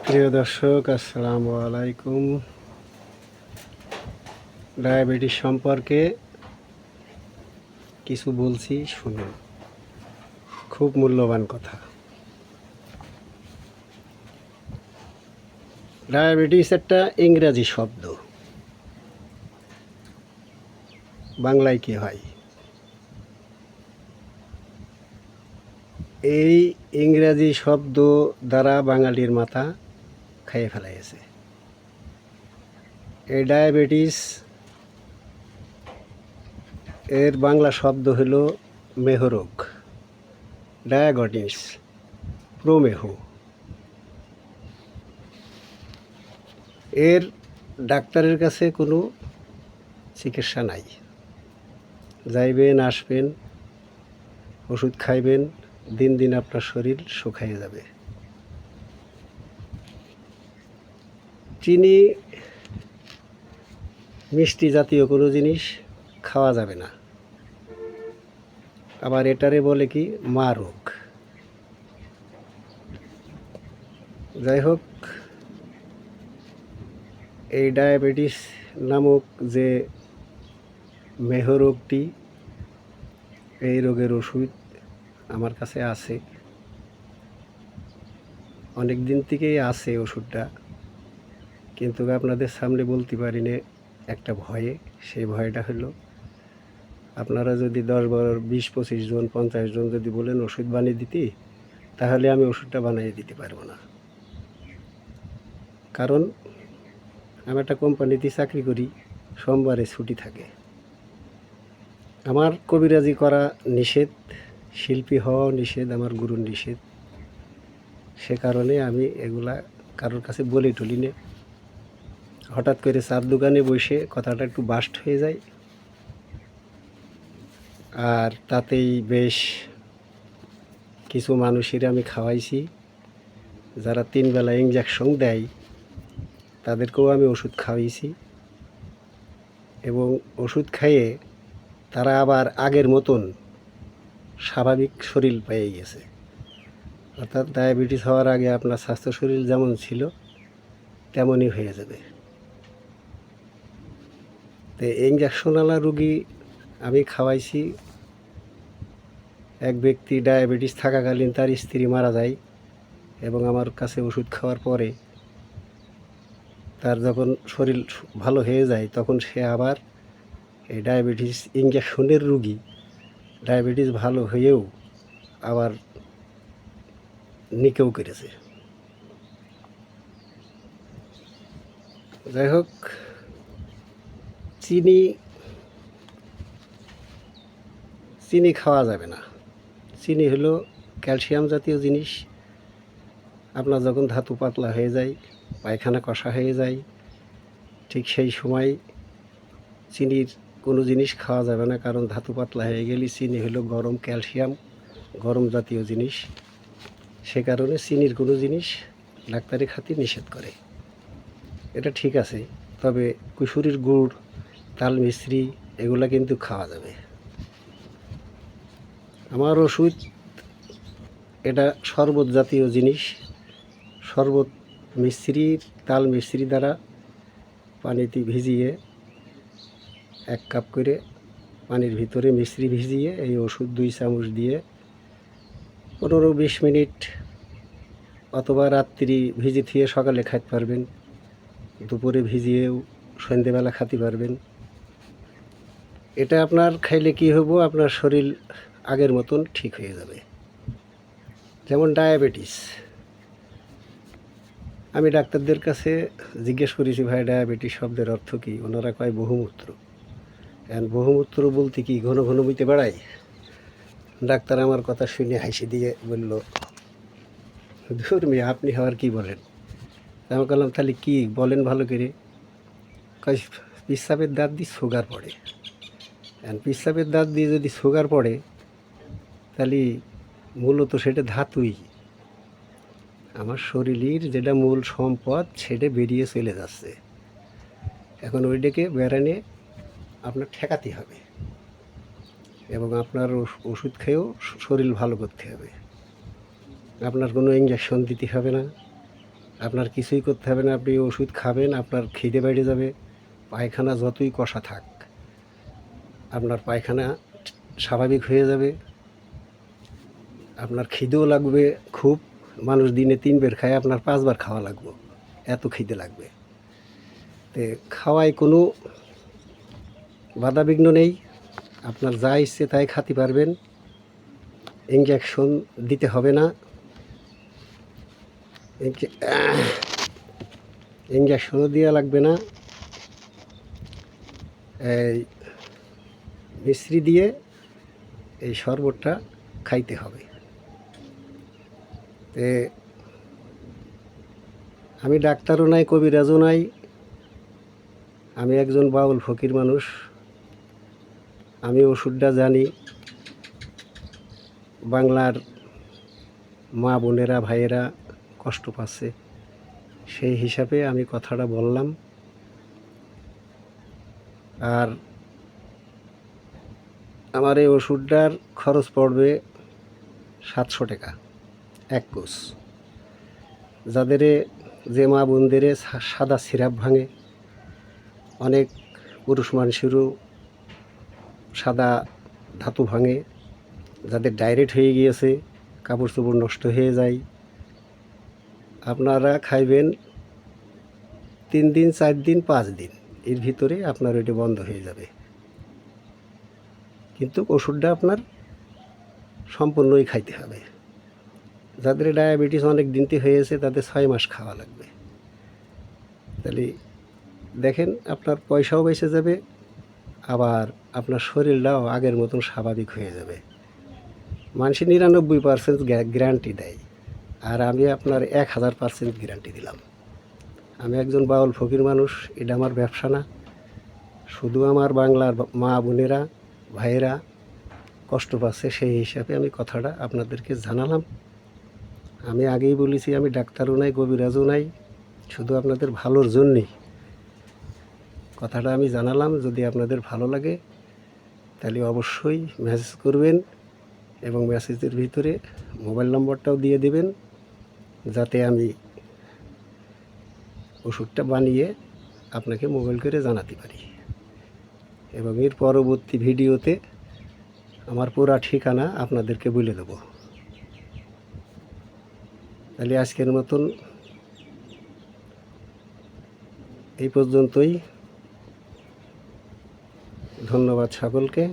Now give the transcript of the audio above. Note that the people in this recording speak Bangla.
প্রিয় দর্শক, আসসালামু আলাইকুম। ডায়াবেটিস সম্পর্কে কিছু বলছি, শুনুন। খুব মূল্যবান কথা। ডায়াবেটিস একটা ইংরাজি শব্দ। বাংলায় কি হয়? এই ইংরাজি শব্দ দ্বারা বাঙালির মাথা খেয়ে ফেলাইছে। এই ডায়াবেটিস এর বাংলা শব্দ হলো মেহরোগ, ডায়াগটিস, প্রমেহ। এর ডাক্তারের কাছে কোনো চিকিৎসা নাই। যাইবেন, আসবেন, ওষুধ খাইবেন, দিন দিন আপনার শরীর শুকাইয়ে যাবে। চিনি, মিষ্টি জাতীয় কোনো জিনিস খাওয়া যাবে না। আবার এটারে বলে কি মা রোগ। যাই হোক, এই ডায়াবেটিস নামক যে মেহরোগটি, এই রোগের ওষুধ আমার কাছে আছে। অনেক দিন থেকেই আছে ওষুধটা, কিন্তু আপনাদের সামনে বলতে পারি না একটা ভয়ে। সেই ভয়টা হলো, আপনারা যদি 10, 12, 20, 25 জন, 50 জন যদি বলেন ওষুধ বানিয়ে দিতে, তাহলে আমি ওষুধটা বানিয়ে দিতে পারবো না। কারণ আমি একটা কোম্পানিতে চাকরি করি, সোমবারে ছুটি থাকে। আমার কবিরাজি করা নিষেধ, শিল্পী হওয়া নিষেধ, আমার গুরুর নিষেধ। সে কারণে আমি এগুলা কারোর কাছে বলে টলি না। হঠাৎ করে চার দোকানে বসে কথাটা একটু বাস্ট হয়ে যায়, আর তাতেই বেশ কিছু মানুষের আমি খাওয়াইছি। যারা 3 বেলা ইঞ্জেকশন দেয় তাদেরকেও আমি ওষুধ খাওয়াইছি, এবং ওষুধ খাইয়ে তারা আবার আগের মতন স্বাভাবিক শরীর পেয়ে গেছে। অর্থাৎ ডায়াবেটিস হওয়ার আগে আপনার স্বাস্থ্য শরীর যেমন ছিল তেমনই হয়ে যাবে। তো ইঞ্জেকশনওয়ালা রুগী আমি খাওয়াইছি। এক ব্যক্তি ডায়াবেটিস থাকাকালীন তার স্ত্রী মারা যায়, এবং আমার কাছে ওষুধ খাওয়ার পরে তার যখন শরীর ভালো হয়ে যায়, তখন সে আবার এই ডায়াবেটিস ইঞ্জেকশনের রুগী, ডায়াবেটিস ভালো হয়েও আবার নিকেও করেছে। যাই হোক, চিনি চিনি খাওয়া যাবে না। চিনি হলো ক্যালসিয়াম জাতীয় জিনিস। আপনার যখন ধাতু পাতলা হয়ে যায়, পায়খানা কষা হয়ে যায়, ঠিক সেই সময় চিনির কোনো জিনিস খাওয়া যাবে না। কারণ ধাতু পাতলা হয়ে গেলে চিনি হলো গরম ক্যালসিয়াম, গরম জাতীয় জিনিস। সে কারণে চিনির কোনো জিনিস ডাক্তারি খাতি নিষেধ করে। এটা ঠিক আছে, তবে কুসুরির গুড়, তাল মিছরি এগুলা কিন্তু খাওয়া যাবে। আমার ওষুধ এটা শরবত জাতীয় জিনিস। শরবত মিছরির, তাল মিছরি দ্বারা পানিতে ভিজিয়ে 1 কাপ করে পানির ভিতরে মিছরি ভিজিয়ে এই ওষুধ 2 চামচ দিয়ে 15-20 মিনিট, অথবা রাত্রি ভিজি থুয়ে সকালে খাইতে পারবেন, দুপুরে ভিজিয়েও সন্ধ্যেবেলা খাতে পারবেন। এটা আপনার খাইলে কি হবো, আপনার শরীর আগের মতন ঠিক হয়ে যাবে। যেমন ডায়াবেটিস, আমি ডাক্তারদের কাছে জিজ্ঞেস করেছি, ভাই ডায়াবেটিস শব্দের অর্থ কী? ওনারা কয় বহুমূত্র। এখন বহুমূত্র বলতে কি ঘন ঘন বইতে বাড়ায়? ডাক্তার আমার কথা শুনে হাসি দিয়ে বলল, ধুর মিয়া, আপনি হওয়ার কি বলেন? আমি বললাম, তাহলে কি বলেন ভালো করে? কয়, পিসাবের দাঁত দিয়ে সুগার পড়ে। এখন পিসাবের দাঁত দিয়ে যদি সুগার পড়ে, তাহলে মূলত সেটা ধাতুই। আমার শরীরের যেটা মূল সম্পদ সেটা বেরিয়ে চলে যাচ্ছে। এখন ওইটাকে বেড়ানে আপনার ঠেকাতে হবে, এবং আপনার ওষুধ খেয়েও শরীর ভালো করতে হবে। আপনার কোনো ইঞ্জেকশন দিতে হবে না, আপনার কিছুই করতে হবে না, আপনি ওষুধ খাবেন, আপনার খিদে বেড়ে যাবে। পায়খানা যতই কষা থাক, আপনার পায়খানা স্বাভাবিক হয়ে যাবে। আপনার খিদেও লাগবে খুব, মানুষ দিনে 3 বের খায়, আপনার 5 বার খাওয়া লাগবে, এত খিদে লাগবে। তো খাওয়ায় কোনো বাধাবিঘ্ন নেই, আপনার যা ইচ্ছে তাই খেতে পারবেন। ইঞ্জেকশন দিতে হবে না, ইঞ্জেকশনও দেওয়া লাগবে না। এই মিশ্রি দিয়ে এই শরবতটা খাইতে হবে। তে আমি ডাক্তারও নাই, কবিরাজও নাই, আমি একজন বাউল ফকির মানুষ। আমি ওষুধটা জানি, বাংলার মা বোনেরা ভাইয়েরা কষ্ট পাচ্ছে, সেই হিসাবে আমি কথাটা বললাম। আর আমার এই ওষুধটার খরচ পড়বে 700 টাকা এক কোষ। যাদের যে মা বোনদের সাদা সিরাপ ভাঙে, অনেক পুরুষ মানুষেরও সাদা ধাতু ভাঙে, যাদের ডাইরেক্ট হয়ে গিয়েছে, কাপড় চোপড় নষ্ট হয়ে যায়, আপনারা খাইবেন 3 দিন 4 দিন 5 দিন, এর ভিতরে আপনার ওইটা বন্ধ হয়ে যাবে। কিন্তু ওষুধটা আপনার সম্পূর্ণই খাইতে হবে। যাদের ডায়াবেটিস অনেক দিনতে হয়েছে, তাদের 6 মাস খাওয়া লাগবে। তাহলে দেখেন, আপনার পয়সাও বেঁচে যাবে, আবার আপনার শরীরটাও আগের মতন স্বাভাবিক হয়ে যাবে। মানুষ 99% গ্যারান্টি দেয়, আর আমি আপনার 1000% গ্যারান্টি দিলাম। আমি একজন বাউল ফকির মানুষ, এটা আমার ব্যবসা না। শুধু আমার বাংলার মা বোনেরা ভাইয়েরা কষ্ট পাচ্ছে, সেই হিসাবে আমি কথাটা আপনাদেরকে জানালাম। আমি আগেই বলেছি, আমি ডাক্তারও নাই, কবিরাজও নাই, শুধু আপনাদের ভালোর জন্যই কথাটা আমি জানালাম। যদি আপনাদের ভালো লাগে তাহলে অবশ্যই মেসেজ করবেন, এবং মেসেজের ভিতরে মোবাইল নম্বরটাও দিয়ে দেবেন, যাতে আমি ওষুধটা বানিয়ে আপনাকে মোবাইল করে জানাতে পারি। এবং এর পরবর্তী ভিডিওতে আমার পুরা ঠিকানা আপনাদেরকে বলে দেব। তাহলে আজকের মতন এই পর্যন্তই। ধন্যবাদ সকলকে।